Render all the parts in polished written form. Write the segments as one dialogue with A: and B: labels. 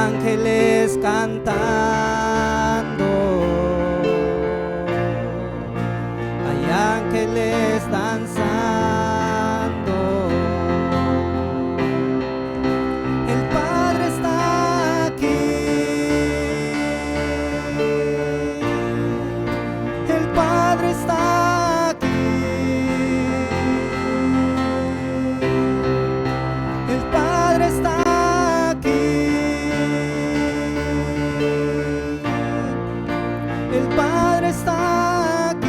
A: ángeles cantando, hay ángeles danzando. El Padre está aquí, el Padre está aquí, el Padre está aquí, el Padre está aquí.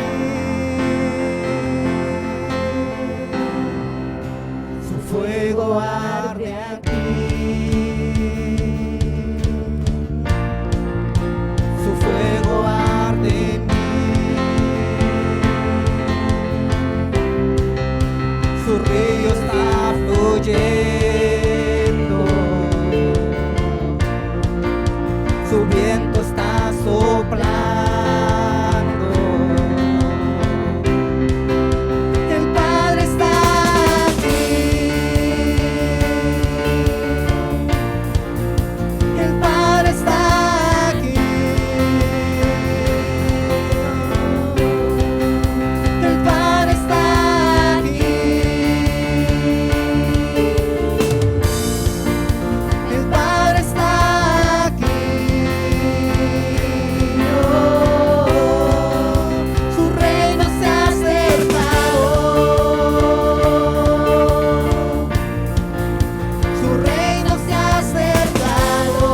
A: Su fuego arde aquí, su fuego arde en mí, su río está fluyendo, su viento está soplando. El Padre está aquí, el Padre está aquí, el Padre está aquí, el Padre está aquí. Su reino se ha acercado, su reino se ha acercado,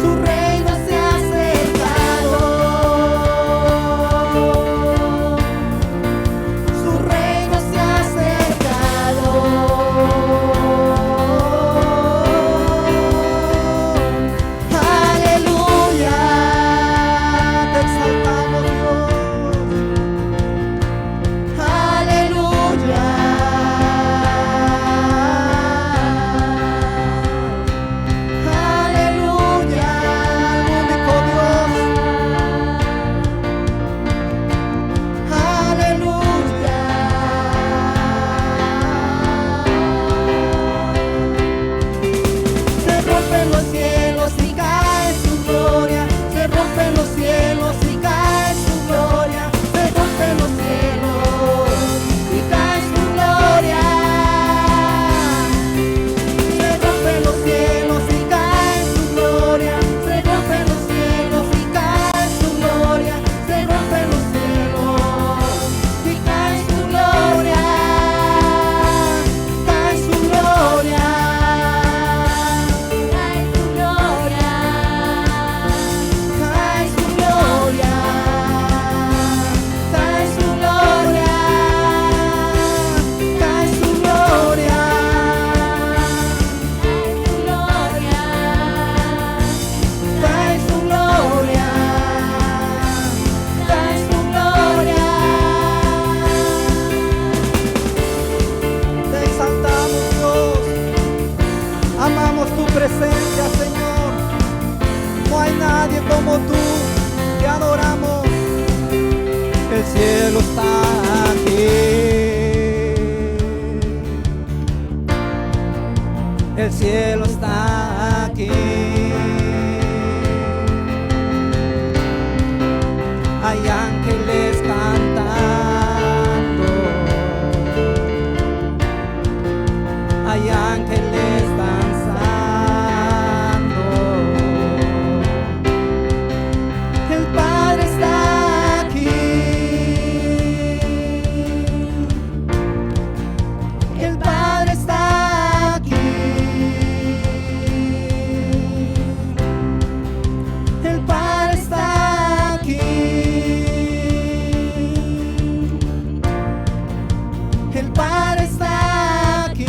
A: su reino se ha acercado, su reino se ha acercado. Aleluya, te exaltamos, Dios. Aleluya, aleluya, único Dios. Aleluya. Se rompen los cielos y cae su gloria, se rompen los cielos y cae su gloria, se rompen los cielos y cae su gloria, se rompen los cielos y cae su gloria, se rompen los cielos y cae su gloria, se rompen los cielos y cae su gloria, cae su gloria. Cae su gloria, cae su gloria, cae su gloria, cae su gloria, cae su gloria, cae su gloria. Te exaltamos, Dios. Amamos tu presencia, Señor. No hay nadie como tú. Te adoramos. El cielo está aquí. El cielo está aquí. Hay ángeles cantando, hay ángeles danzando. El Padre está aquí, el Padre está aquí, el Padre está aquí, el Padre está aquí,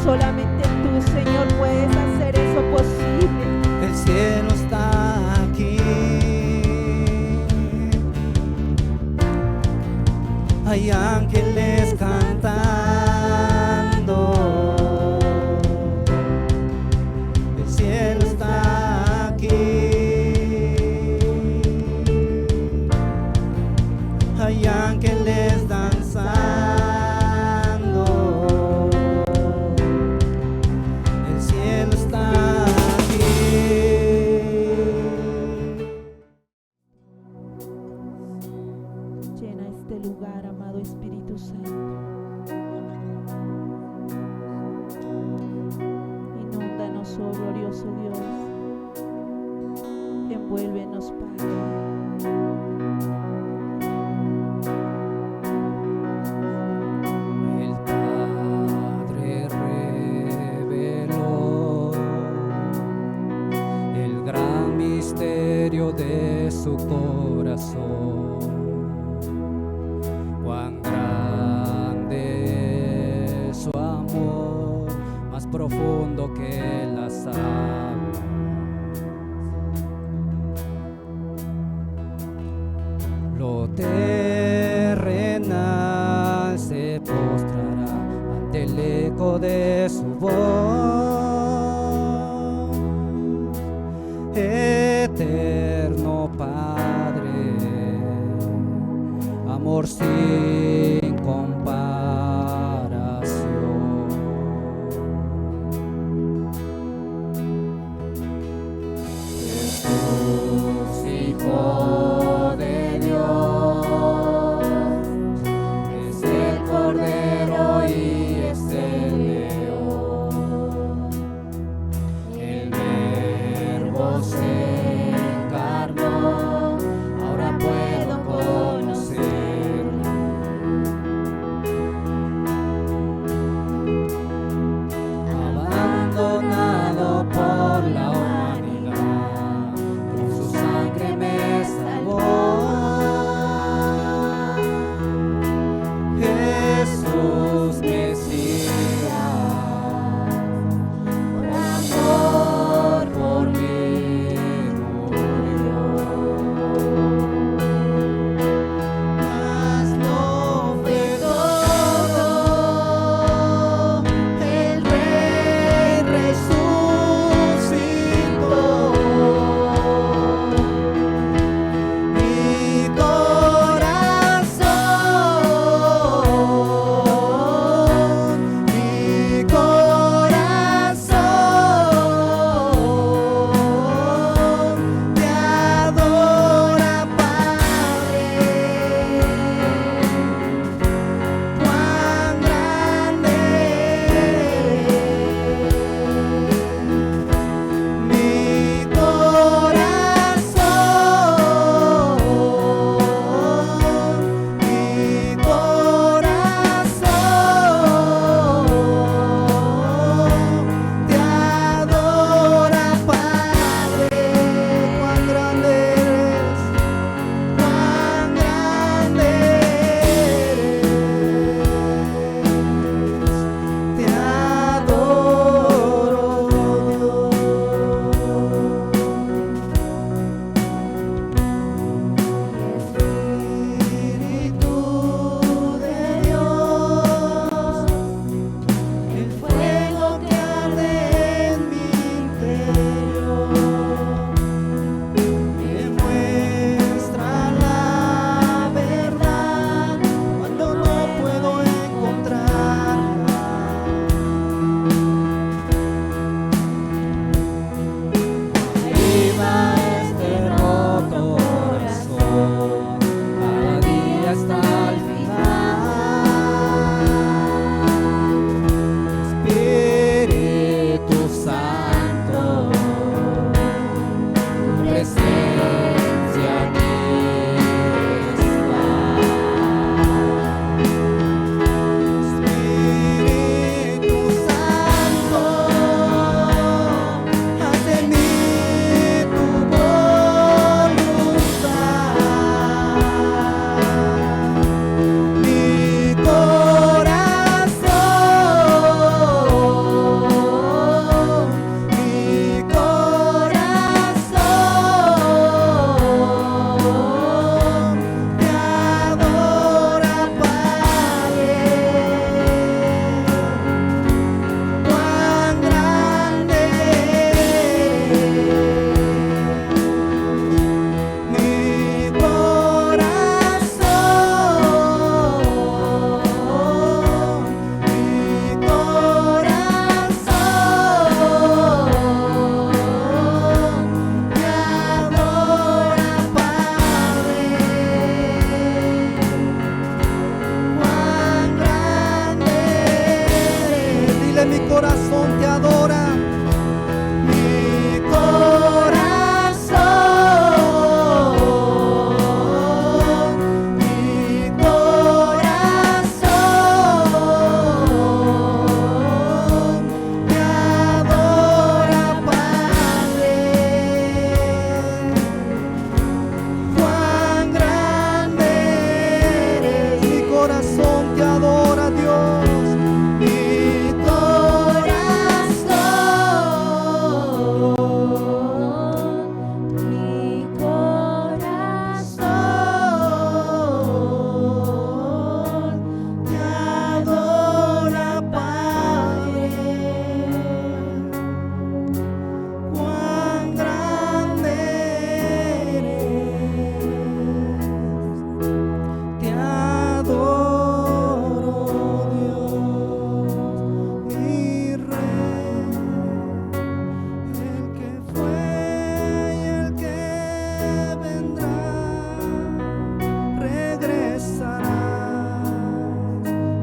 B: Solamente tú, Señor, puedes hacer eso posible.
A: El cielo está aquí. Hay ángeles cantando. El cielo está aquí. Hay ángeles danzando. El cielo está aquí.
B: Llena este lugar, amado Espíritu Santo. Inúndanos, oh glorioso Dios. Envuélvenos, Padre.
A: El Padre reveló el gran misterio de su corazón. Cuán grande es su amor, más profundo que las aguas. Lo terrenal se postrará ante el eco de su voz. Eterno Padre, amor sin comparación. Jesús, Hijo de Dios, es el Cordero y es el León. El Verbo se encarnó, ahora puedo conocerlo. mi corazón te adora. Mi corazón, mi corazón te adora, Padre. Cuán grande eres, mi corazón te adora, Dios. Mi corazón te adora, Padre. Cuán grande eres, te adoro, Dios, mi Rey, el que fue y el que vendrá, regresarás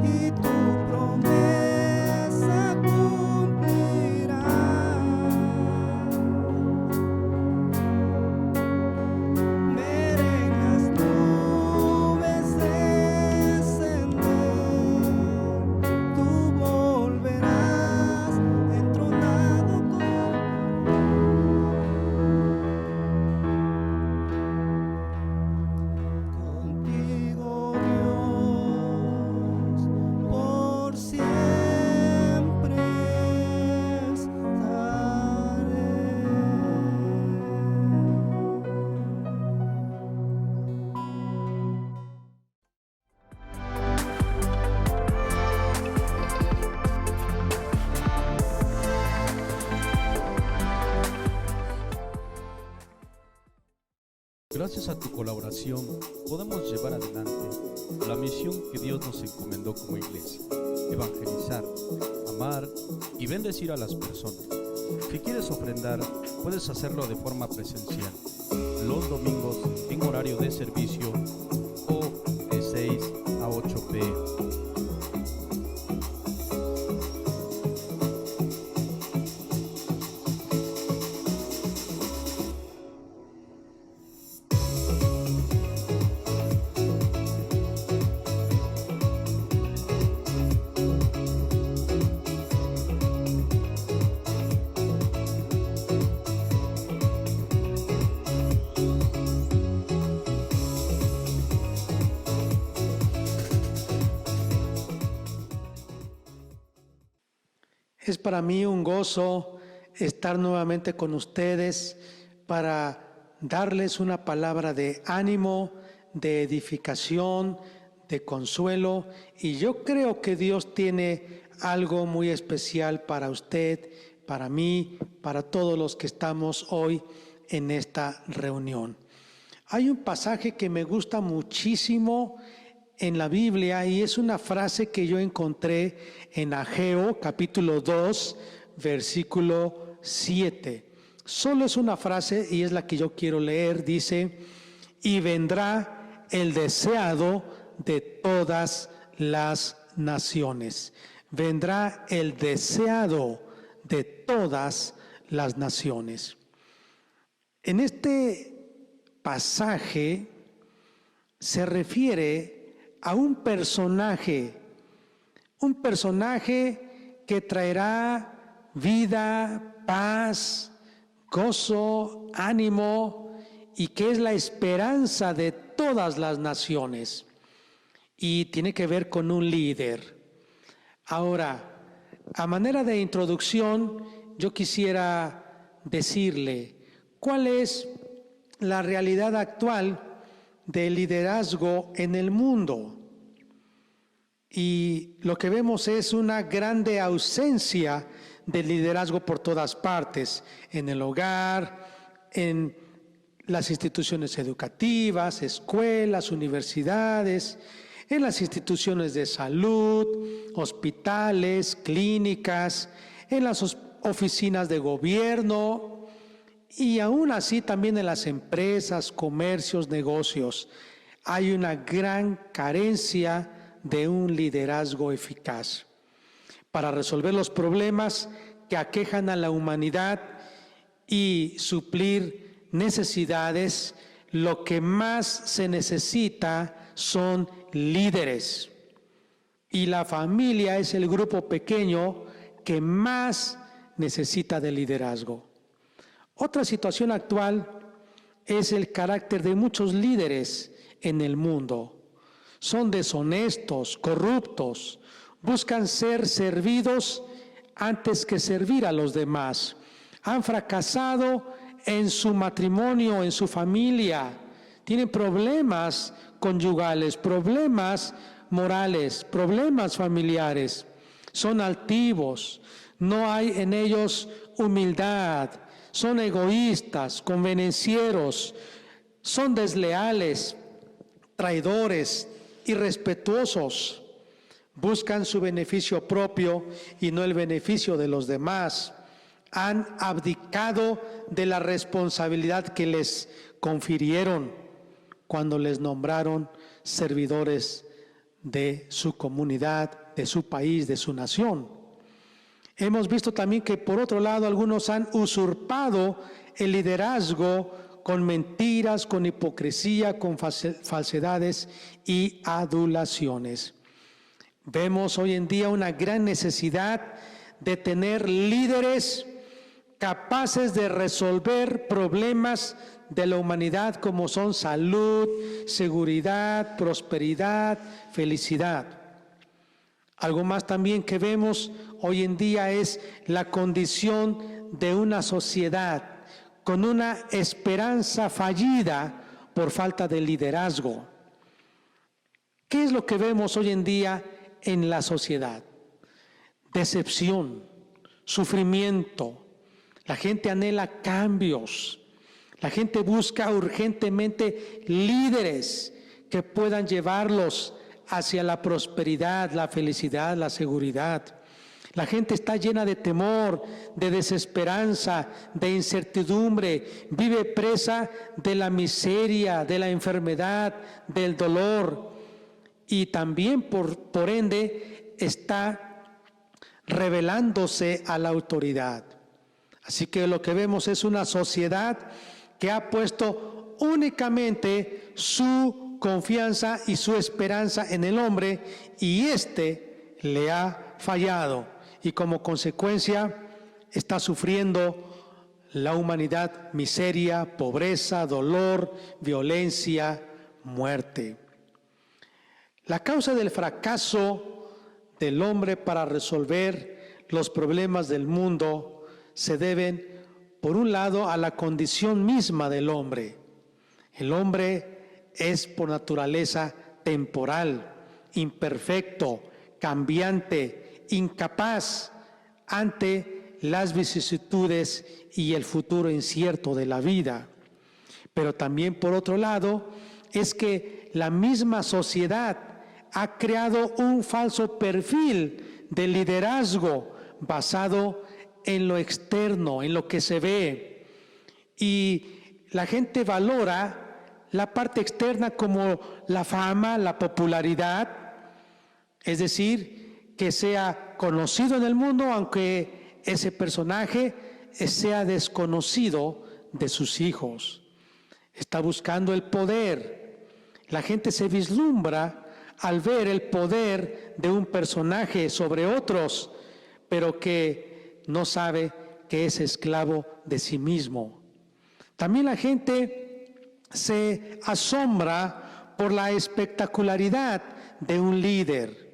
A: y tu promesa cumplirás. Veré en las nubes descender, tú volverás entronado contigo, Dios, por siempre estaré.
C: Gracias a tu colaboración podemos llevar adelante la misión que Dios nos encomendó como iglesia: evangelizar, amar y bendecir a las personas. Si quieres ofrendar, puedes hacerlo de forma presencial, los domingos en horario de servicio o de 6 a 8 p.m.
D: Es para mí un gozo estar nuevamente con ustedes para darles una palabra de ánimo, de edificación, de consuelo. Y yo creo que Dios tiene algo muy especial para usted, para mí, para todos los que estamos hoy en esta reunión. Hay un pasaje que me gusta muchísimo en la Biblia y es una frase que yo encontré en Ageo capítulo 2 versículo 7. Solo es una frase y es la que yo quiero leer. Dice: y vendrá el deseado de todas las naciones. Vendrá el deseado de todas las naciones. En este pasaje se refiere a un personaje que traerá vida, paz, gozo, ánimo, y que es la esperanza de todas las naciones. Y tiene que ver con un líder. Ahora, a manera de introducción, yo quisiera decirle cuál es la realidad actual del liderazgo en el mundo. Y lo que vemos es una grande ausencia de liderazgo por todas partes, en el hogar, en las instituciones educativas, escuelas, universidades, en las instituciones de salud, hospitales, clínicas, en las oficinas de gobierno, y aún así también en las empresas, comercios, negocios. Hay una gran carencia de un liderazgo eficaz. para resolver los problemas que aquejan a la humanidad y suplir necesidades. Lo que más se necesita son líderes. Y la familia es el grupo pequeño que más necesita de liderazgo. Otra situación actual es el carácter de muchos líderes en el mundo. Son deshonestos, corruptos, buscan ser servidos antes que servir a los demás. Han fracasado en su matrimonio, en su familia. Tienen problemas conyugales, problemas morales, problemas familiares. Son altivos, no hay en ellos humildad, son egoístas, convenencieros, son desleales, traidores, irrespetuosos. Buscan su beneficio propio y no el beneficio de los demás. Han abdicado de la responsabilidad que les confirieron cuando les nombraron servidores de su comunidad, de su país, de su nación. Hemos visto también que por otro lado algunos han usurpado el liderazgo con mentiras, con hipocresía, con falsedades y adulaciones. Vemos hoy en día una gran necesidad de tener líderes capaces de resolver problemas de la humanidad como son salud, seguridad, prosperidad, felicidad. Algo más también que vemos hoy en día es la condición de una sociedad con una esperanza fallida por falta de liderazgo. ¿Qué es lo que vemos hoy en día en la sociedad? Decepción, sufrimiento. La gente anhela cambios. La gente busca urgentemente líderes que puedan llevarlos hacia la prosperidad, la felicidad, la seguridad. La gente está llena de temor, de desesperanza, de incertidumbre, vive presa de la miseria, de la enfermedad, del dolor y también por ende está rebelándose a la autoridad. Así que lo que vemos es una sociedad que ha puesto únicamente su confianza y su esperanza en el hombre y éste le ha fallado y como consecuencia está sufriendo la humanidad miseria, pobreza, dolor, violencia, muerte. La causa del fracaso del hombre para resolver los problemas del mundo se deben, por un lado, a la condición misma del hombre. El hombre es por naturaleza temporal, imperfecto, cambiante, incapaz ante las vicisitudes y el futuro incierto de la vida. Pero también, por otro lado, es que la misma sociedad ha creado un falso perfil de liderazgo basado en lo externo, en lo que se ve. Y la gente valora la parte externa como la fama, la popularidad, es decir, que sea conocido en el mundo, aunque ese personaje sea desconocido de sus hijos. Está buscando el poder. La gente se vislumbra al ver el poder de un personaje sobre otros, pero que no sabe que es esclavo de sí mismo. También la gente se asombra por la espectacularidad de un líder,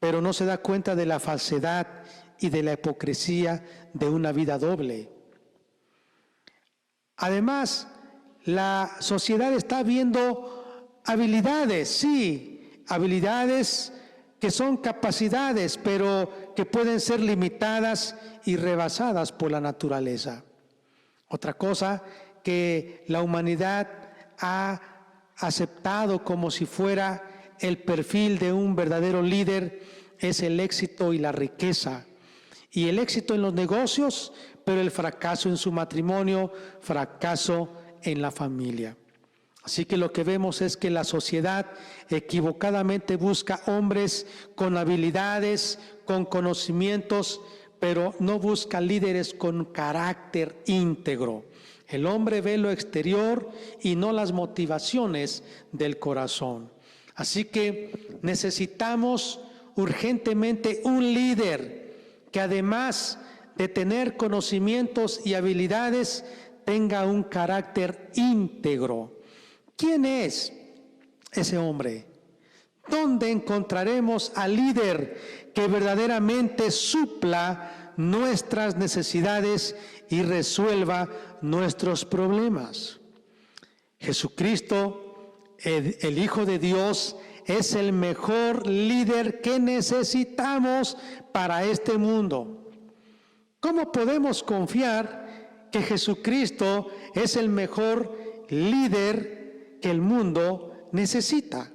D: pero no se da cuenta de la falsedad y de la hipocresía de una vida doble. Además, la sociedad está viendo habilidades, sí, habilidades que son capacidades, pero que pueden ser limitadas y rebasadas por la naturaleza. Otra cosa que la humanidad ha aceptado como si fuera el perfil de un verdadero líder es el éxito y la riqueza. Y el éxito en los negocios, pero el fracaso en su matrimonio, fracaso en la familia. Así que lo que vemos es que la sociedad equivocadamente busca hombres con habilidades, con conocimientos, pero no busca líderes con carácter íntegro. El hombre ve lo exterior y no las motivaciones del corazón. Así que necesitamos urgentemente un líder que, además de tener conocimientos y habilidades, tenga un carácter íntegro. ¿Quién es ese hombre? ¿Dónde encontraremos al líder que verdaderamente supla nuestras necesidades y resuelva nuestros problemas? Jesucristo, el Hijo de Dios, es el mejor líder que necesitamos para este mundo. ¿Cómo podemos confiar que Jesucristo es el mejor líder que el mundo necesita?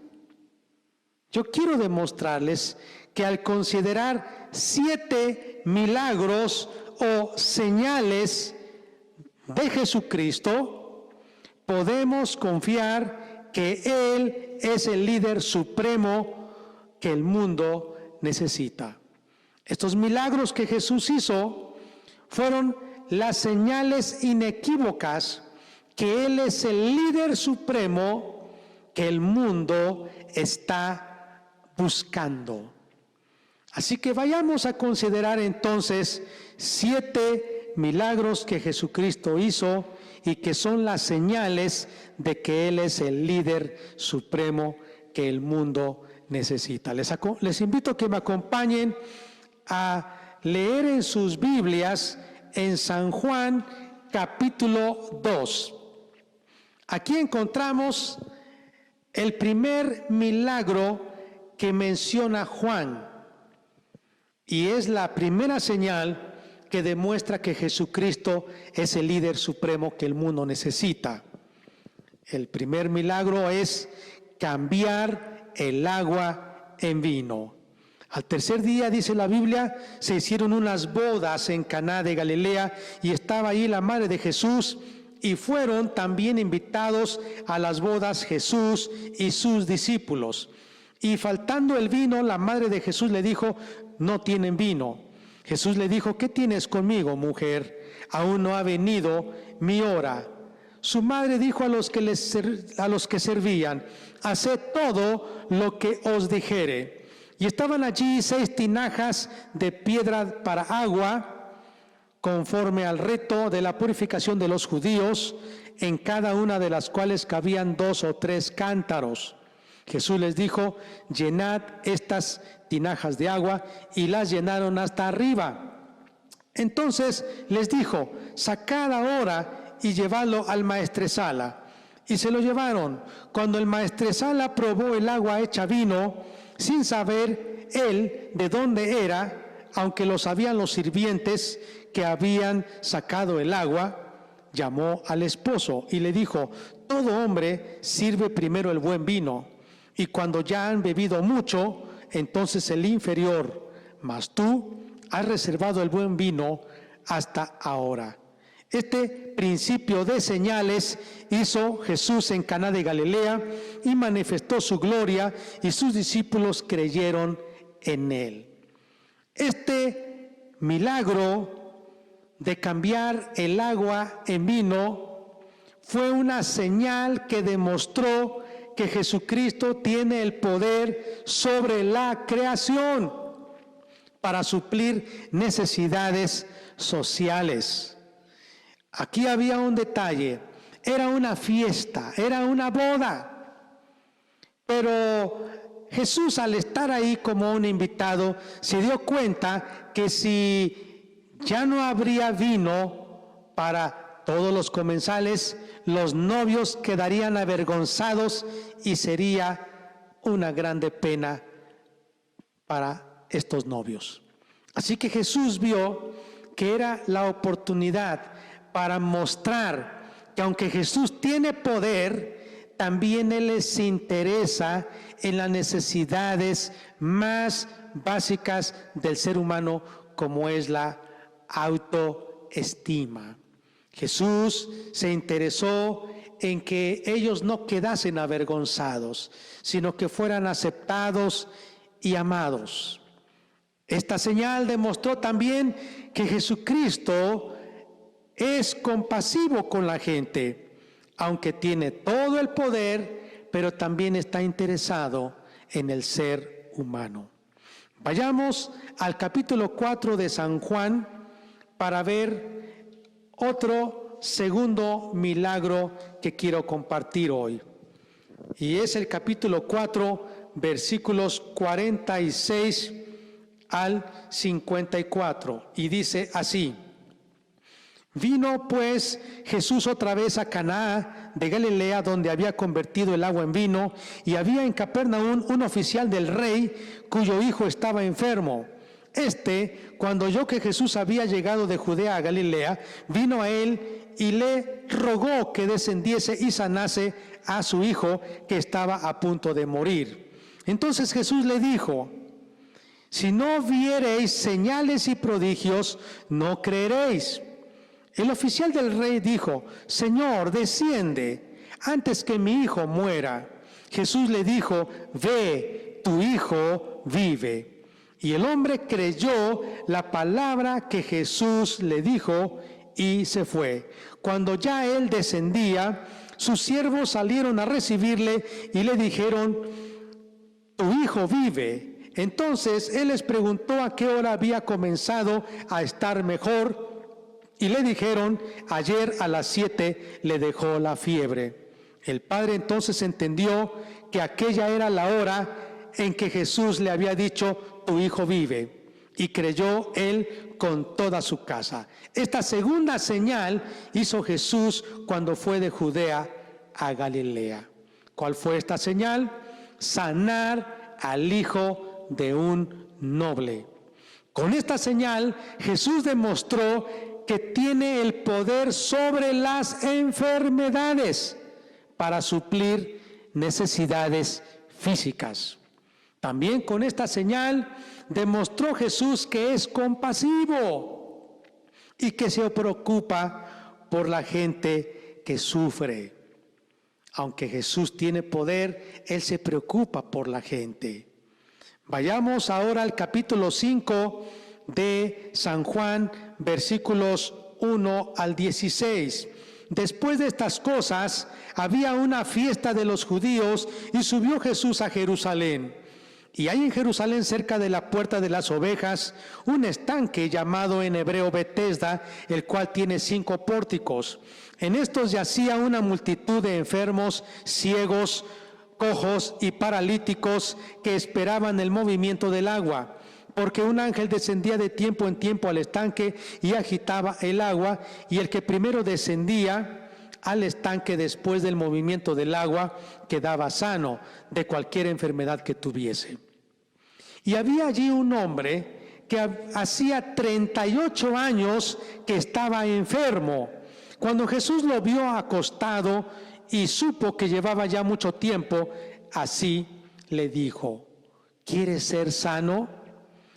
D: Yo quiero demostrarles que al considerar 7 milagros o señales de Jesucristo, podemos confiar que Él es el líder supremo que el mundo necesita. Estos milagros que Jesús hizo fueron las señales inequívocas que Él es el líder supremo que el mundo está buscando. Así que vayamos a considerar entonces 7 milagros que Jesucristo hizo y que son las señales de que Él es el líder supremo que el mundo necesita. Les invito a que me acompañen a leer en sus Biblias en San Juan capítulo 2. Aquí encontramos el primer milagro que menciona Juan, y es la primera señal que demuestra que Jesucristo es el líder supremo que el mundo necesita. El primer milagro es cambiar el agua en vino. Al tercer día, dice la Biblia, se hicieron unas bodas en Caná de Galilea y estaba ahí la madre de Jesús, y fueron también invitados a las bodas Jesús y sus discípulos. Y faltando el vino, la madre de Jesús le dijo: no tienen vino. Jesús le dijo: ¿qué tienes conmigo, mujer? Aún no ha venido mi hora. Su madre dijo a los que servían: haced todo lo que os dijere. Y estaban allí 6 tinajas de piedra para agua, conforme al rito de la purificación de los judíos, en cada una de las cuales cabían 2 o 3 cántaros. Jesús les dijo: llenad estas tinajas de agua, y las llenaron hasta arriba. Entonces les dijo: sacad ahora y llevadlo al maestresala. Y se lo llevaron. Cuando el maestresala probó el agua hecha vino, sin saber él de dónde era, aunque lo sabían los sirvientes que habían sacado el agua, llamó al esposo y le dijo: todo hombre sirve primero el buen vino, y cuando ya han bebido mucho, entonces el inferior, mas tú has reservado el buen vino hasta ahora. Este principio de señales hizo Jesús en Caná de Galilea y manifestó su gloria, y sus discípulos creyeron en él. Este milagro de cambiar el agua en vino fue una señal que demostró que Jesucristo tiene el poder sobre la creación para suplir necesidades sociales. Aquí había un detalle: era una fiesta, era una boda, pero Jesús, al estar ahí como un invitado, se dio cuenta que si ya no habría vino para todos los comensales, los novios quedarían avergonzados y sería una grande pena para estos novios. Así que Jesús vio que era la oportunidad para mostrar que aunque Jesús tiene poder, también Él les interesa en las necesidades más básicas del ser humano, como es la autoestima. Jesús se interesó en que ellos no quedasen avergonzados, sino que fueran aceptados y amados. Esta señal demostró también que Jesucristo es compasivo con la gente, aunque tiene todo el poder, pero también está interesado en el ser humano. Vayamos al capítulo 4 de San Juan para ver otro segundo milagro que quiero compartir hoy. Y es el capítulo 4, versículos 46 al 54. Y dice así: Vino pues Jesús otra vez a Caná de Galilea, donde había convertido el agua en vino, y había en Capernaum un oficial del rey, cuyo hijo estaba enfermo. Cuando oyó que Jesús había llegado de Judea a Galilea, vino a él y le rogó que descendiese y sanase a su hijo, que estaba a punto de morir. Entonces Jesús le dijo: si no viereis señales y prodigios, no creeréis. El oficial del rey dijo: Señor, desciende antes que mi hijo muera. Jesús le dijo: ve, tu hijo vive. Y el hombre creyó la palabra que Jesús le dijo y se fue. Cuando ya él descendía, sus siervos salieron a recibirle y le dijeron: tu hijo vive. Entonces él les preguntó a qué hora había comenzado a estar mejor, y le dijeron: ayer a las 7 le dejó la fiebre. El padre entonces entendió que aquella era la hora en que Jesús le había dicho: tu hijo vive, y creyó él con toda su casa. Esta segunda señal hizo Jesús cuando fue de Judea a Galilea. ¿Cuál fue esta señal? Sanar al hijo de un noble. Con esta señal Jesús demostró que tiene el poder sobre las enfermedades para suplir necesidades físicas. También con esta señal demostró Jesús que es compasivo y que se preocupa por la gente que sufre. Aunque Jesús tiene poder, Él se preocupa por la gente. Vayamos ahora al capítulo 5 de San Juan, versículos 1 al 16. Después de estas cosas, había una fiesta de los judíos y subió Jesús a Jerusalén. Y hay en Jerusalén, cerca de la puerta de las ovejas, un estanque llamado en hebreo Betesda, el cual tiene 5 pórticos. En estos yacía una multitud de enfermos, ciegos, cojos y paralíticos que esperaban el movimiento del agua, porque un ángel descendía de tiempo en tiempo al estanque y agitaba el agua, y el que primero descendía al estanque después del movimiento del agua quedaba sano de cualquier enfermedad que tuviese. Y había allí un hombre que hacía 38 años que estaba enfermo. Cuando Jesús lo vio acostado y supo que llevaba ya mucho tiempo, así le dijo: ¿quieres ser sano?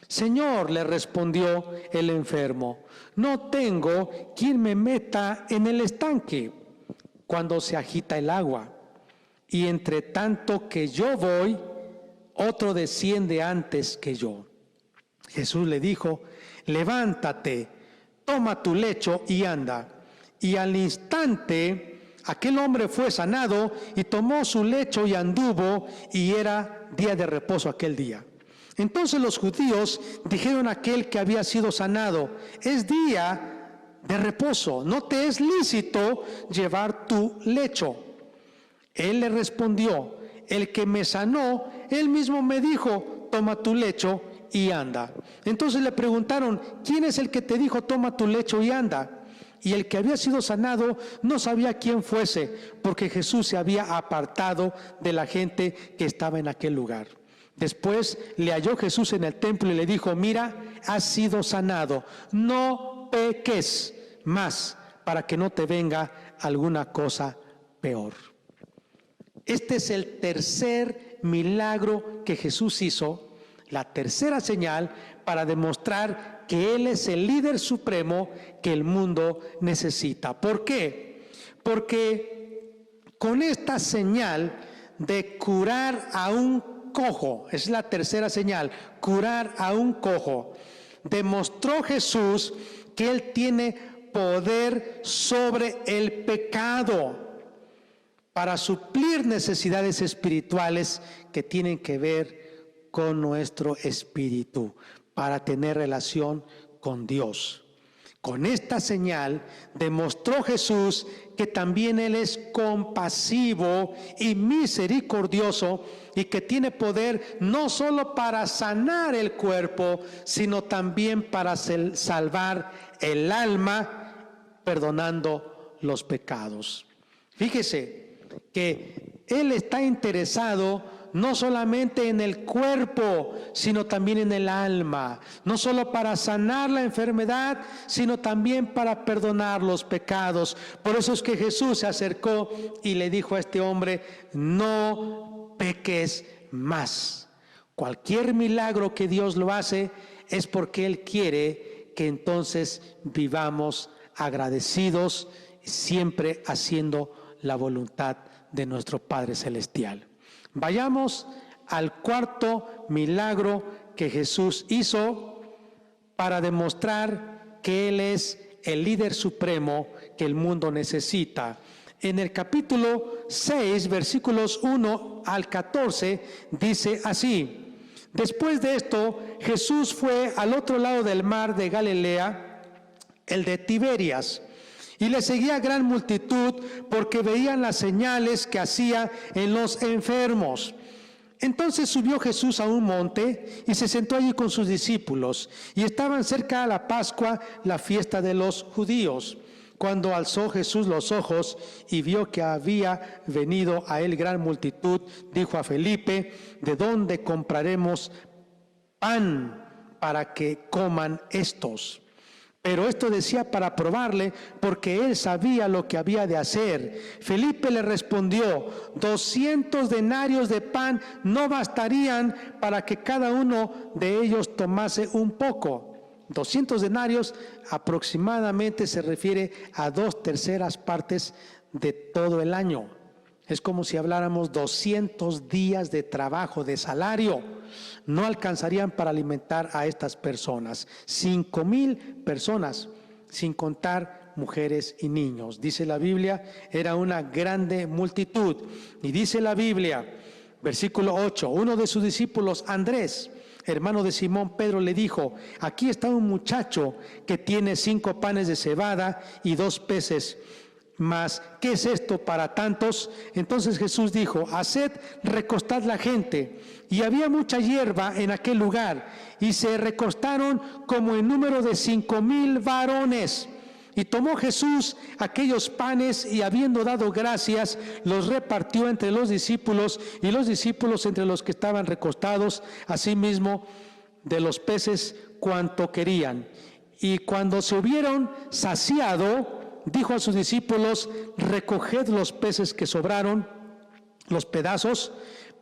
D: Señor, le respondió el enfermo, no tengo quien me meta en el estanque cuando se agita el agua, y entre tanto que yo voy, otro desciende antes que yo. Jesús le dijo: levántate, toma tu lecho y anda. Y al instante aquel hombre fue sanado y tomó su lecho y anduvo, y era día de reposo aquel día. Entonces los judíos dijeron a aquel que había sido sanado: es día de reposo, no te es lícito llevar tu lecho. Él le respondió: el que me sanó, él mismo me dijo: toma tu lecho y anda. Entonces le preguntaron: ¿quién es el que te dijo toma tu lecho y anda? Y el que había sido sanado no sabía quién fuese, porque Jesús se había apartado de la gente que estaba en aquel lugar. Después le halló Jesús en el templo y le dijo: mira, has sido sanado, no peques más, para que no te venga alguna cosa peor. Este es el tercer milagro que Jesús hizo, la tercera señal para demostrar que Él es el líder supremo que el mundo necesita. ¿Por qué? Porque con esta señal de curar a un cojo, es la tercera señal, curar a un cojo, demostró Jesús que Él tiene poder sobre el pecado para suplir necesidades espirituales que tienen que ver con nuestro espíritu, para tener relación con Dios. Con esta señal demostró Jesús que también Él es compasivo y misericordioso y que tiene poder no solo para sanar el cuerpo, sino también para salvar el alma, perdonando los pecados. Fíjese que Él está interesado no solamente en el cuerpo, sino también en el alma, no solo para sanar la enfermedad, sino también para perdonar los pecados. Por eso es que Jesús se acercó y le dijo a este hombre: no peques más. Cualquier milagro que Dios lo hace es porque Él quiere que entonces vivamos agradecidos, siempre haciendo la voluntad de nuestro Padre Celestial. Vayamos al cuarto milagro que Jesús hizo para demostrar que Él es el líder supremo que el mundo necesita. En el capítulo 6, versículos 1 al 14, dice así: después de esto, Jesús fue al otro lado del mar de Galilea, el de Tiberias, y le seguía gran multitud porque veían las señales que hacía en los enfermos. Entonces subió Jesús a un monte y se sentó allí con sus discípulos. Y estaban cerca de la Pascua, la fiesta de los judíos. Cuando alzó Jesús los ojos y vio que había venido a él gran multitud, dijo a Felipe: ¿de dónde compraremos pan para que coman estos? Pero esto decía para probarle, porque él sabía lo que había de hacer. Felipe le respondió: 200 denarios de pan no bastarían para que cada uno de ellos tomase un poco. 200 denarios aproximadamente se refiere a 2/3 partes de todo el año. Es como si habláramos 200 días de trabajo, de salario. No alcanzarían para alimentar a estas personas. 5,000 personas, sin contar mujeres y niños. Dice la Biblia, era una grande multitud. Y dice la Biblia, versículo 8, uno de sus discípulos, Andrés, hermano de Simón Pedro, le dijo: aquí está un muchacho que tiene 5 panes de cebada y 2 peces. Mas, ¿qué es esto para tantos? Entonces Jesús dijo: haced recostad la gente. Y había mucha hierba en aquel lugar, y se recostaron como en número de 5,000 varones. Y tomó Jesús aquellos panes, y habiendo dado gracias, los repartió entre los discípulos, y los discípulos entre los que estaban recostados, asimismo de los peces cuanto querían. Y cuando se hubieron saciado, dijo a sus discípulos: recoged los peces que sobraron, los pedazos,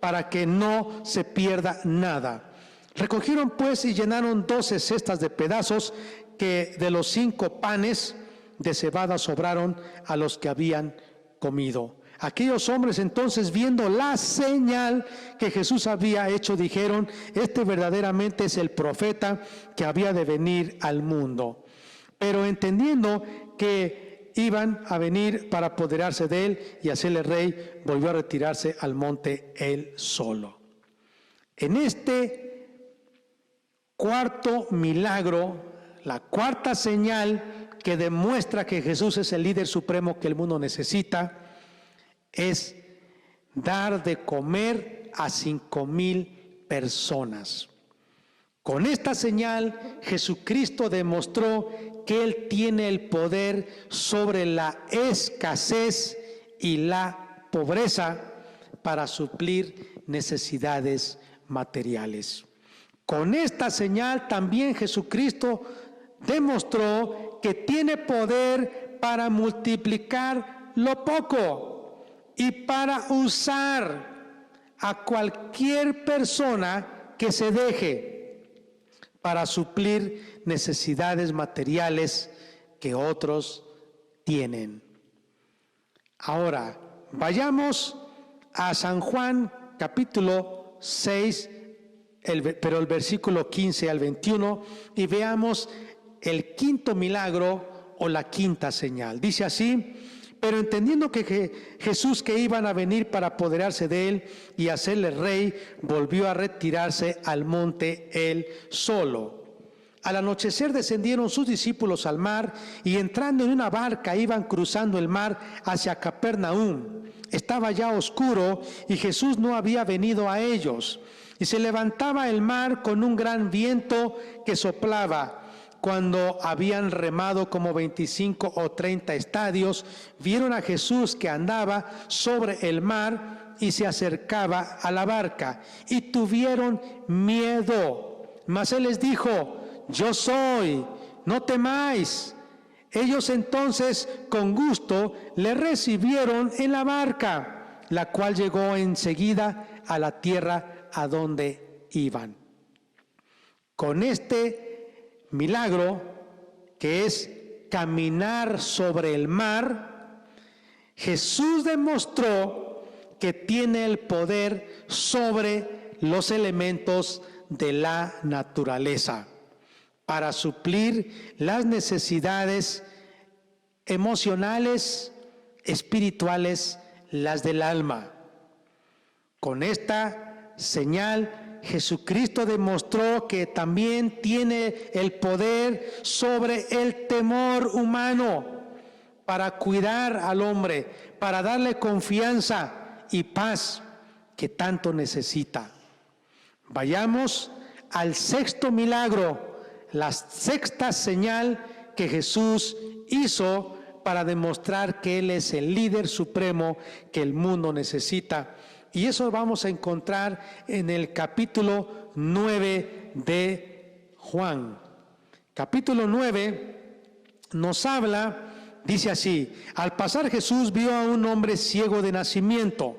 D: para que no se pierda nada. Recogieron pues y llenaron 12 cestas de pedazos que de los 5 panes de cebada sobraron a los que habían comido. Aquellos hombres entonces, viendo la señal que Jesús había hecho, dijeron: este verdaderamente es el profeta que había de venir al mundo. Pero entendiendo que iban a venir para apoderarse de él y hacerle rey, volvió a retirarse al monte él solo. En este cuarto milagro, la cuarta señal que demuestra que Jesús es el líder supremo que el mundo necesita, es dar de comer a 5,000 personas. Con esta señal, Jesucristo demostró que Él tiene el poder sobre la escasez y la pobreza para suplir necesidades materiales. Con esta señal también Jesucristo demostró que tiene poder para multiplicar lo poco y para usar a cualquier persona que se deje para suplir necesidades materiales que otros tienen. Ahora, vayamos a San Juan capítulo 6, pero el versículo 15 al 21, y veamos el quinto milagro o la quinta señal. Dice así: pero entendiendo que Jesús que iban a venir para apoderarse de él y hacerle rey, volvió a retirarse al monte él solo. Al anochecer descendieron sus discípulos al mar y entrando en una barca iban cruzando el mar hacia Capernaum. Estaba ya oscuro y Jesús no había venido a ellos. Y se levantaba el mar con un gran viento que soplaba. Cuando habían remado como 25 o 30 estadios, vieron a Jesús que andaba sobre el mar y se acercaba a la barca, y tuvieron miedo. Mas él les dijo: yo soy, no temáis. Ellos entonces con gusto le recibieron en la barca, la cual llegó enseguida a la tierra a donde iban. Con este milagro, que es caminar sobre el mar, Jesús demostró que tiene el poder sobre los elementos de la naturaleza para suplir las necesidades emocionales, espirituales, las del alma. Con esta señal, Jesucristo demostró que también tiene el poder sobre el temor humano para cuidar al hombre, para darle confianza y paz que tanto necesita. Vayamos al sexto milagro, la sexta señal que Jesús hizo para demostrar que Él es el líder supremo que el mundo necesita. Y eso vamos a encontrar en el capítulo 9 de Juan. Capítulo 9 nos habla, dice así: al pasar Jesús vio a un hombre ciego de nacimiento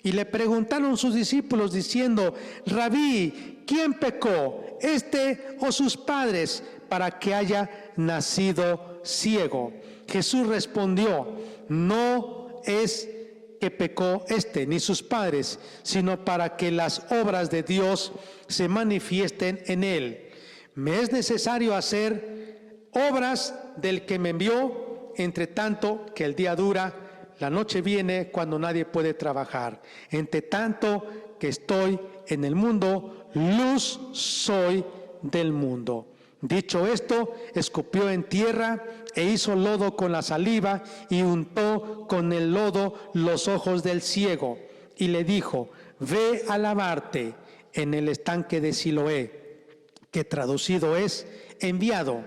D: y le preguntaron sus discípulos diciendo: Rabí, ¿quién pecó, este o sus padres, para que haya nacido ciego? Jesús respondió: no es que pecó este ni sus padres, sino para que las obras de Dios se manifiesten en él. Me es necesario hacer obras del que me envió, entre tanto que el día dura, la noche viene cuando nadie puede trabajar. Entre tanto que estoy en el mundo, luz soy del mundo. Dicho esto, escupió en tierra e hizo lodo con la saliva y untó con el lodo los ojos del ciego y le dijo: ve a lavarte en el estanque de Siloé, que traducido es enviado.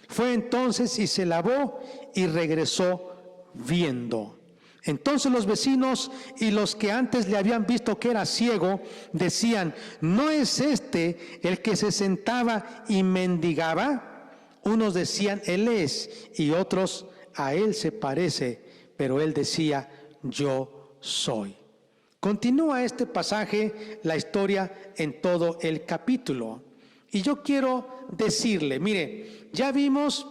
D: Fue entonces y se lavó y regresó viendo. Entonces los vecinos y los que antes le habían visto que era ciego decían: ¿no es este el que se sentaba y mendigaba? Unos decían: él es, y otros: a él se parece. Pero él decía: yo soy. Continúa este pasaje, la historia en todo el capítulo. Y yo quiero decirle, mire, ya vimos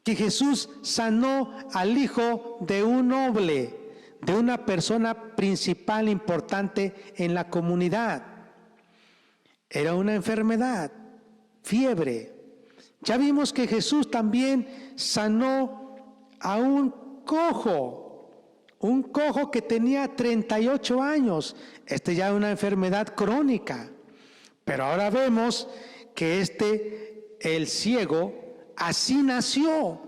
D: que Jesús sanó al hijo de un noble, de una persona principal importante en la comunidad. Era una enfermedad, fiebre. Ya vimos que Jesús también sanó a un cojo que tenía 38 años. Ya es una enfermedad crónica. Pero ahora vemos que el ciego, así nació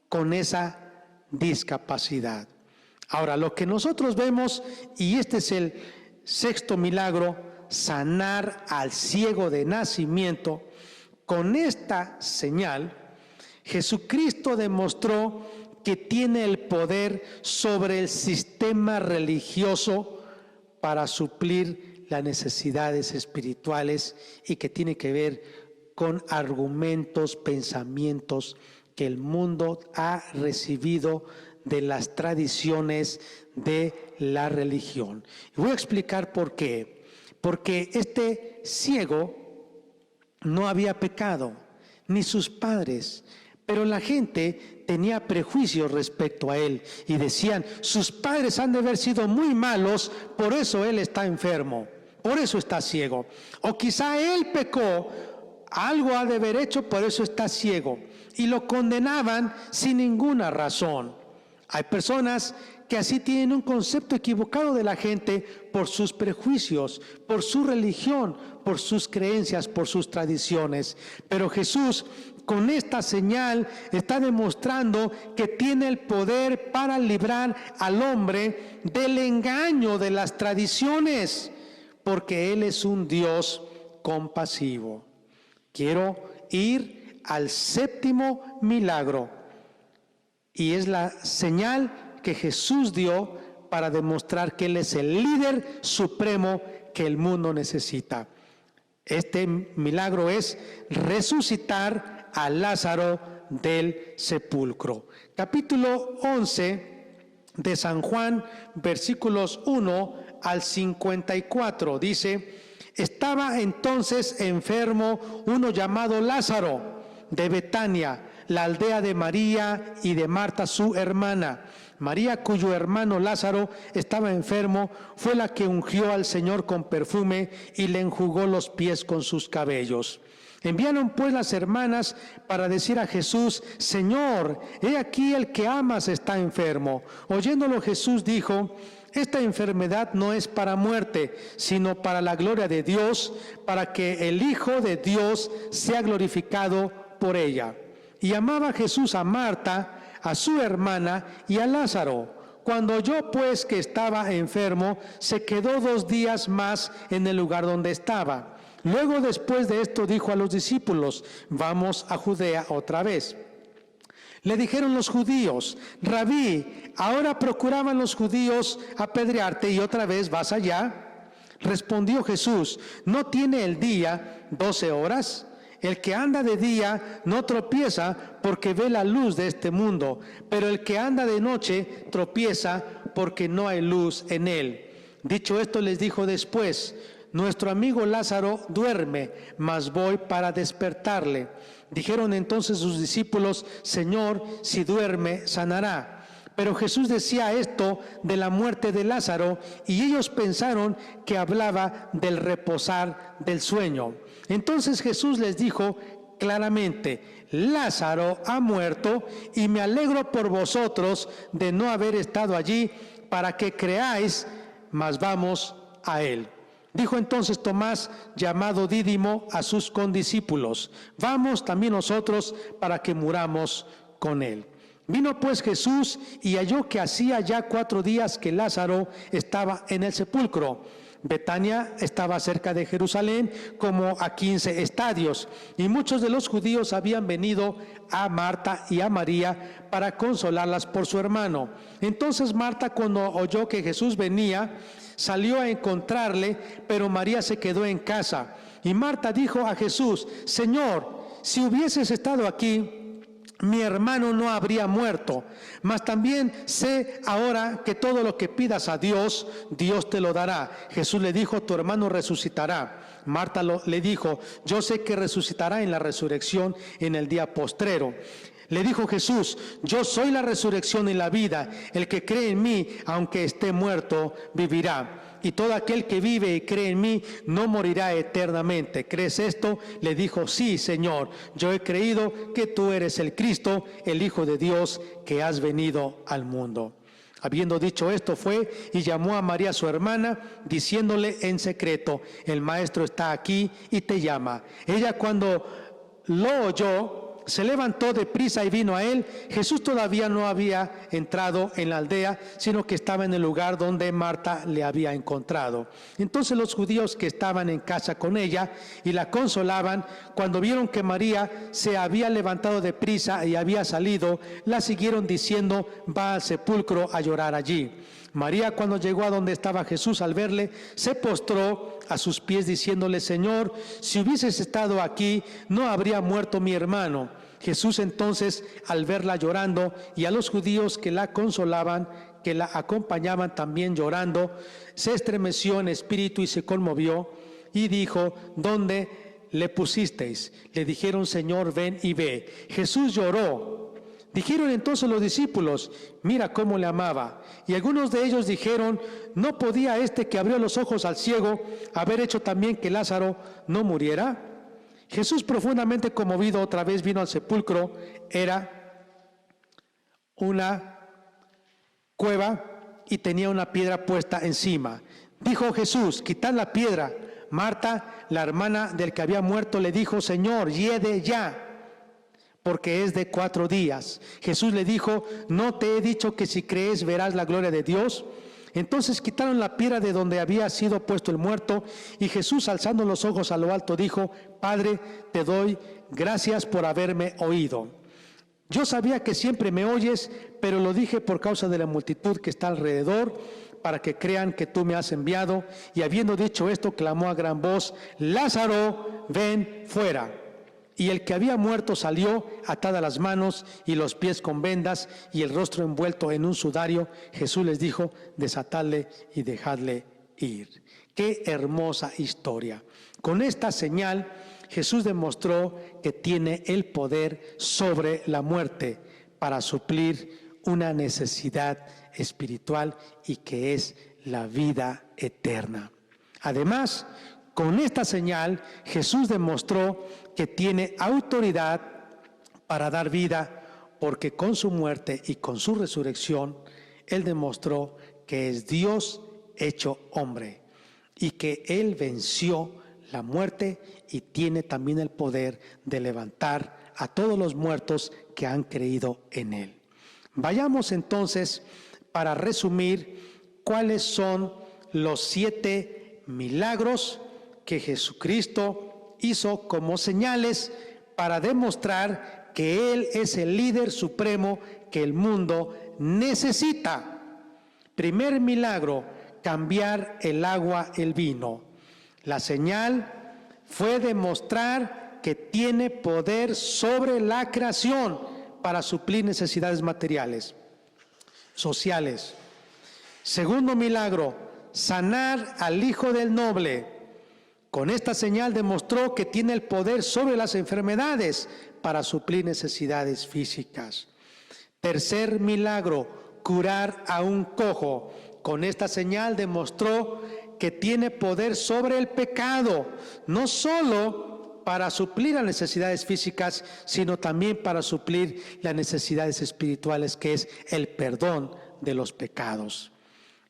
D: con esa discapacidad. Ahora, lo que nosotros vemos, y este es el sexto milagro, sanar al ciego de nacimiento, con esta señal, Jesucristo demostró que tiene el poder sobre el sistema religioso para suplir las necesidades espirituales y que tiene que ver con argumentos, pensamientos que el mundo ha recibido de las tradiciones de la religión. Y voy a explicar por qué. Porque este ciego no había pecado, ni sus padres, Pero la gente tenía prejuicios respecto a él y decían, sus padres han de haber sido muy malos, por eso él está enfermo, por eso está ciego. O quizá él pecó, algo ha de haber hecho, por eso está ciego. Y lo condenaban sin ninguna razón. Hay personas que así tienen un concepto equivocado de la gente por sus prejuicios, por su religión, por sus creencias, por sus tradiciones. Pero Jesús, con esta señal, está demostrando que tiene el poder para librar al hombre del engaño de las tradiciones, porque Él es un Dios compasivo. Quiero ir al séptimo milagro, y es la señal que Jesús dio para demostrar que Él es el líder supremo que el mundo necesita. Este milagro es resucitar a Lázaro del sepulcro. Capítulo 11 de San Juan, versículos 1 al 54, dice: estaba entonces enfermo uno llamado Lázaro de Betania, la aldea de María y de Marta su hermana. María, cuyo hermano Lázaro estaba enfermo, fue la que ungió al Señor con perfume y le enjugó los pies con sus cabellos. Enviaron pues las hermanas para decir a Jesús: Señor, he aquí el que amas está enfermo. Oyéndolo Jesús dijo: esta enfermedad no es para muerte, sino para la gloria de Dios, para que el Hijo de Dios sea glorificado por ella. Y amaba Jesús a Marta, a su hermana y a Lázaro. Cuando oyó pues que estaba enfermo, se quedó 2 días más en el lugar donde estaba. Luego, después de esto, dijo a los discípulos: vamos a Judea otra vez. Le dijeron los judíos: Rabí, ahora procuraban los judíos apedrearte y otra vez vas allá. Respondió Jesús: ¿no tiene el día 12 horas? El que anda de día no tropieza porque ve la luz de este mundo, pero el que anda de noche tropieza porque no hay luz en él. Dicho esto, les dijo después: nuestro amigo Lázaro duerme, mas voy para despertarle. Dijeron entonces sus discípulos: Señor, si duerme, sanará. Pero Jesús decía esto de la muerte de Lázaro, y ellos pensaron que hablaba del reposar del sueño. Entonces Jesús les dijo claramente: Lázaro ha muerto, y me alegro por vosotros de no haber estado allí para que creáis, mas vamos a él. Dijo entonces Tomás, llamado Dídimo, a sus condiscípulos: vamos también nosotros para que muramos con él. Vino pues Jesús y halló que hacía ya 4 días que Lázaro estaba en el sepulcro. Betania estaba cerca de Jerusalén, como a 15 estadios, y muchos de los judíos habían venido a Marta y a María para consolarlas por su hermano. Entonces Marta, cuando oyó que Jesús venía, salió a encontrarle, pero María se quedó en casa. Y Marta dijo a Jesús: Señor, si hubieses estado aquí, mi hermano no habría muerto. Mas también sé ahora que todo lo que pidas a Dios, Dios te lo dará. Jesús le dijo: tu hermano resucitará. Marta le dijo: yo sé que resucitará en la resurrección en el día postrero. Le dijo Jesús: yo soy la resurrección y la vida. El que cree en mí, aunque esté muerto, vivirá. Y todo aquel que vive y cree en mí no morirá eternamente. ¿Crees esto? Le dijo: sí, Señor, yo he creído que tú eres el Cristo, el Hijo de Dios, que has venido al mundo. Habiendo dicho esto, fue y llamó a María su hermana, diciéndole en secreto: el maestro está aquí y te llama. Ella, cuando lo oyó, se levantó deprisa y vino a él. Jesús todavía no había entrado en la aldea, sino que estaba en el lugar donde Marta le había encontrado. Entonces los judíos que estaban en casa con ella y la consolaban, cuando vieron que María se había levantado deprisa y había salido, la siguieron diciendo: va al sepulcro a llorar allí. María, cuando llegó a donde estaba Jesús, al verle, se postró a sus pies diciéndole: Señor, si hubieses estado aquí, no habría muerto mi hermano. Jesús entonces, al verla llorando y a los judíos que la consolaban, que la acompañaban también llorando, se estremeció en espíritu y se conmovió y dijo: ¿dónde le pusisteis? Le dijeron, Señor, ven y ve. Jesús lloró. Dijeron entonces los discípulos, mira cómo le amaba. Y algunos de ellos dijeron, ¿no podía este que abrió los ojos al ciego haber hecho también que Lázaro no muriera? Jesús, profundamente conmovido, otra vez vino al sepulcro. Era una cueva y tenía una piedra puesta encima. Dijo Jesús, quitad la piedra. Marta, la hermana del que había muerto, le dijo, Señor, hiede ya, porque es de 4 días. Jesús le dijo, ¿no te he dicho que si crees verás la gloria de Dios? Entonces quitaron la piedra de donde había sido puesto el muerto, y Jesús, alzando los ojos a lo alto, dijo, Padre, te doy gracias por haberme oído. Yo sabía que siempre me oyes, pero lo dije por causa de la multitud que está alrededor, para que crean que tú me has enviado. Y habiendo dicho esto, clamó a gran voz, Lázaro, ven fuera. Y el que había muerto salió, atada las manos y los pies con vendas y el rostro envuelto en un sudario. Jesús les dijo, desatadle y dejadle ir. Qué hermosa historia. Con esta señal, Jesús demostró que tiene el poder sobre la muerte para suplir una necesidad espiritual y que es la vida eterna. Además, con esta señal, Jesús demostró que tiene autoridad para dar vida, porque con su muerte y con su resurrección, Él demostró que es Dios hecho hombre y que Él venció la muerte y tiene también el poder de levantar a todos los muertos que han creído en Él. Vayamos entonces para resumir cuáles son los 7 milagros que Jesucristo hizo como señales para demostrar que Él es el líder supremo que el mundo necesita. Primer milagro, cambiar el agua en vino. La señal fue demostrar que tiene poder sobre la creación para suplir necesidades materiales, sociales. Segundo milagro, sanar al hijo del noble. Con esta señal demostró que tiene el poder sobre las enfermedades para suplir necesidades físicas. Tercer milagro, curar a un cojo. Con esta señal demostró que tiene poder sobre el pecado, no solo para suplir las necesidades físicas, sino también para suplir las necesidades espirituales, que es el perdón de los pecados.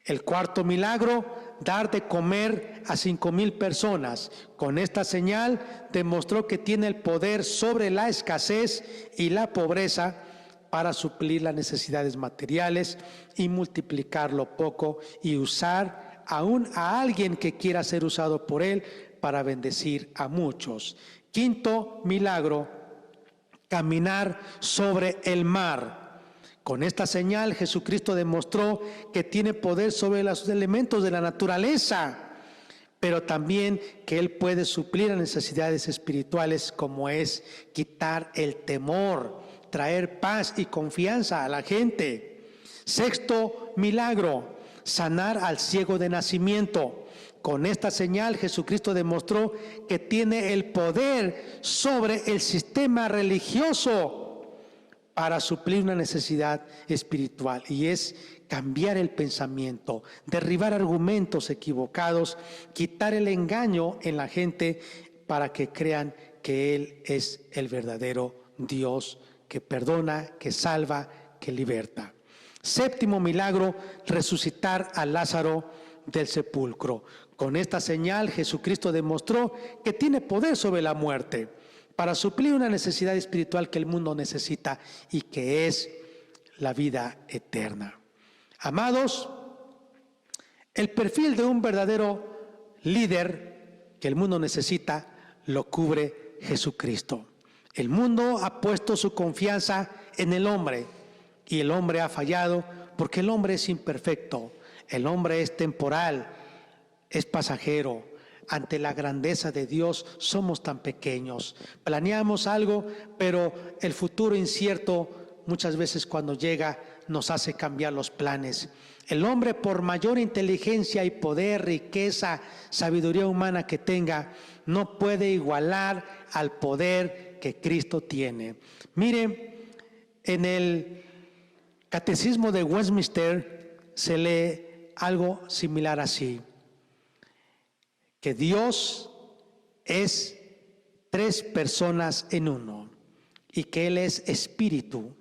D: El cuarto milagro, dar de comer a 5,000 personas. Con esta señal demostró que tiene el poder sobre la escasez y la pobreza para suplir las necesidades materiales y multiplicar lo poco y usar aún a alguien que quiera ser usado por Él para bendecir a muchos. Quinto milagro, caminar sobre el mar. Con esta señal Jesucristo demostró que tiene poder sobre los elementos de la naturaleza, pero también que Él puede suplir las necesidades espirituales, como es quitar el temor, traer paz y confianza a la gente. Sexto milagro, sanar al ciego de nacimiento. Con esta señal Jesucristo demostró que tiene el poder sobre el sistema religioso para suplir una necesidad espiritual, y es cambiar el pensamiento, derribar argumentos equivocados, quitar el engaño en la gente para que crean que Él es el verdadero Dios que perdona, que salva, que liberta. Séptimo milagro, resucitar a Lázaro del sepulcro. Con esta señal Jesucristo demostró que tiene poder sobre la muerte para suplir una necesidad espiritual que el mundo necesita y que es la vida eterna. Amados, el perfil de un verdadero líder que el mundo necesita lo cubre Jesucristo. El mundo ha puesto su confianza en el hombre y el hombre ha fallado porque el hombre es imperfecto, el hombre es temporal, es pasajero. Ante la grandeza de Dios somos tan pequeños. Planeamos algo, pero el futuro incierto muchas veces cuando llega nos hace cambiar los planes. El hombre, por mayor inteligencia y poder, riqueza, sabiduría humana que tenga, no puede igualar al poder que Cristo tiene. Mire, en el Catecismo de Westminster se lee algo similar así: que Dios es 3 personas en uno, y que Él es espíritu,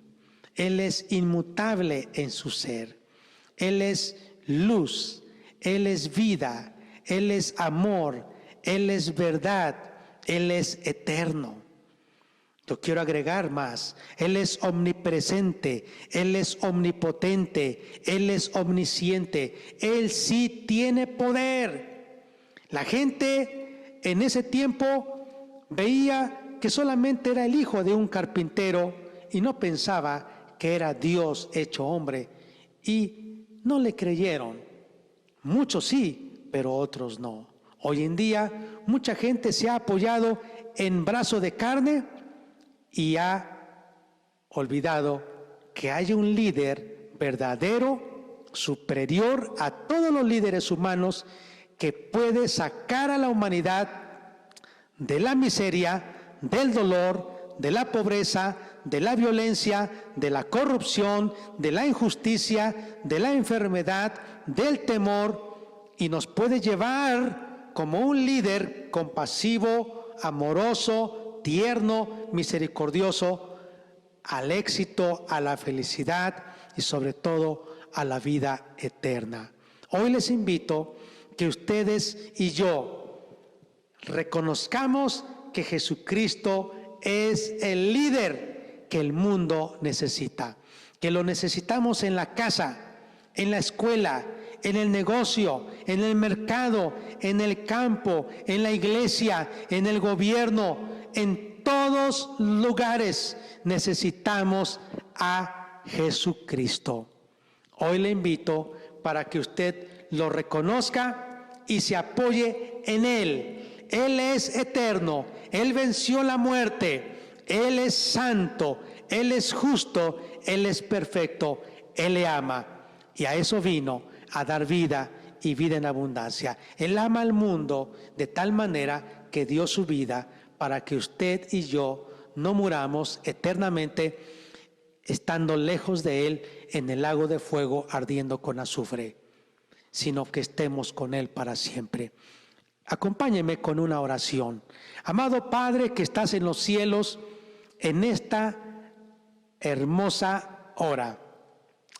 D: Él es inmutable en su ser, Él es luz, Él es vida, Él es amor, Él es verdad, Él es eterno. Yo quiero agregar más: Él es omnipresente, Él es omnipotente, Él es omnisciente, Él sí tiene poder. La gente en ese tiempo veía que solamente era el hijo de un carpintero y no pensaba que era Dios hecho hombre, y no le creyeron. Muchos sí, pero otros no. Hoy en día mucha gente se ha apoyado en brazo de carne y ha olvidado que hay un líder verdadero, superior a todos los líderes humanos, que puede sacar a la humanidad de la miseria, del dolor, de la pobreza, de la violencia, de la corrupción, de la injusticia, de la enfermedad, del temor, y nos puede llevar como un líder compasivo, amoroso, tierno, misericordioso, al éxito, a la felicidad y sobre todo a la vida eterna. Hoy les invito que ustedes y yo reconozcamos que Jesucristo es el líder que el mundo necesita, que lo necesitamos en la casa, en la escuela, en el negocio, en el mercado, en el campo, en la iglesia, en el gobierno, en todos lugares necesitamos a Jesucristo. Hoy le invito para que usted lo reconozca y se apoye en Él. Él es eterno, Él venció la muerte, Él es santo, Él es justo, Él es perfecto, Él le ama. Y a eso vino, a dar vida y vida en abundancia. Él ama al mundo de tal manera que dio su vida para que usted y yo no muramos eternamente estando lejos de Él en el lago de fuego ardiendo con azufre, sino que estemos con Él para siempre. Acompáñeme con una oración. Amado Padre que estás en los cielos, en esta hermosa hora,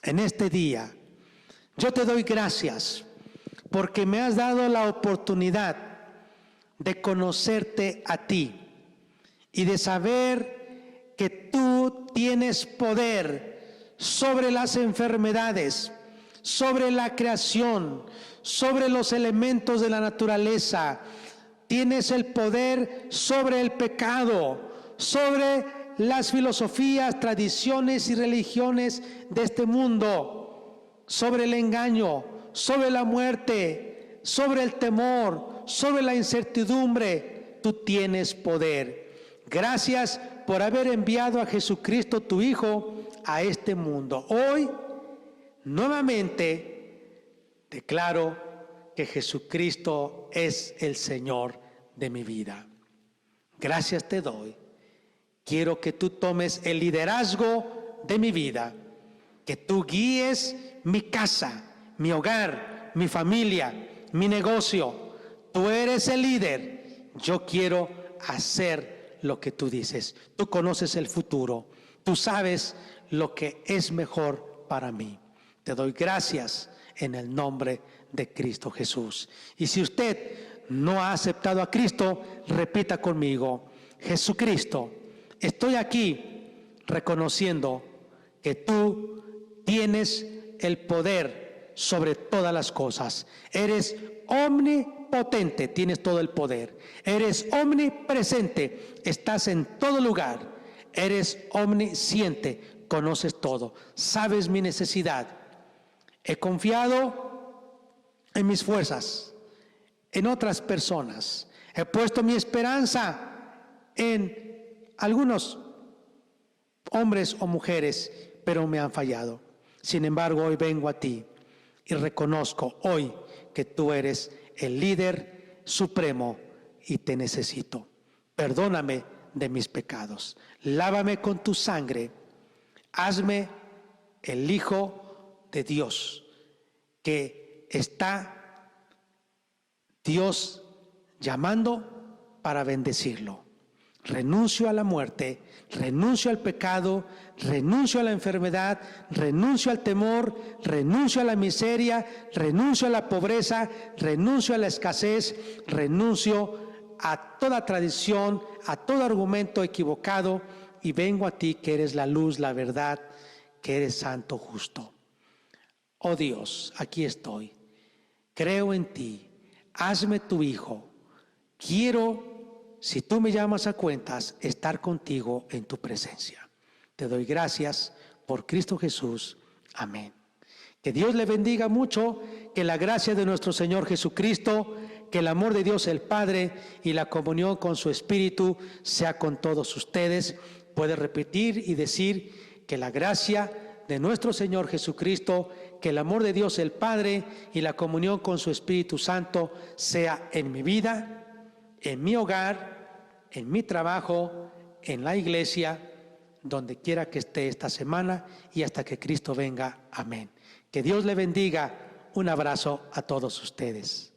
D: en este día, yo te doy gracias porque me has dado la oportunidad de conocerte a ti y de saber que tú tienes poder sobre las enfermedades, sobre la creación, sobre los elementos de la naturaleza. Tienes el poder sobre el pecado, sobre las filosofías, tradiciones y religiones de este mundo, sobre el engaño, sobre la muerte, sobre el temor, sobre la incertidumbre. Tú tienes poder. Gracias por haber enviado a Jesucristo, tu Hijo, a este mundo. Hoy, nuevamente, declaro que Jesucristo es el Señor de mi vida. Gracias te doy. Quiero que tú tomes el liderazgo de mi vida, que tú guíes mi casa, mi hogar, mi familia, mi negocio. Tú eres el líder. Yo quiero hacer lo que tú dices. Tú conoces el futuro. Tú sabes lo que es mejor para mí. Te doy gracias en el nombre de Cristo Jesús. Y si usted no ha aceptado a Cristo, repita conmigo: Jesucristo, estoy aquí reconociendo que tú tienes el poder sobre todas las cosas. Eres omnipotente, tienes todo el poder. Eres omnipresente, estás en todo lugar. Eres omnisciente, conoces todo. Sabes mi necesidad. He confiado en mis fuerzas, en otras personas. He puesto mi esperanza en algunos hombres o mujeres, pero me han fallado. Sin embargo, hoy vengo a ti y reconozco hoy que tú eres el líder supremo y te necesito. Perdóname de mis pecados. Lávame con tu sangre. Hazme el Hijo de Dios, que está Dios llamando para bendecirlo. Renuncio a la muerte, renuncio al pecado, renuncio a la enfermedad, renuncio al temor, renuncio a la miseria, renuncio a la pobreza, renuncio a la escasez, renuncio a toda tradición, a todo argumento equivocado, y vengo a ti que eres la luz, la verdad, que eres santo, justo. Oh Dios, aquí estoy. Creo en ti. Hazme tu hijo. Quiero, si tú me llamas a cuentas, estar contigo en tu presencia. Te doy gracias por Cristo Jesús. Amén. Que Dios le bendiga mucho, que la gracia de nuestro Señor Jesucristo, que el amor de Dios el Padre y la comunión con su Espíritu sea con todos ustedes. Puede repetir y decir que la gracia de nuestro Señor Jesucristo, que el amor de Dios el Padre y la comunión con su Espíritu Santo sea en mi vida, en mi hogar, en mi trabajo, en la iglesia, donde quiera que esté esta semana y hasta que Cristo venga. Amén. Que Dios le bendiga. Un abrazo a todos ustedes.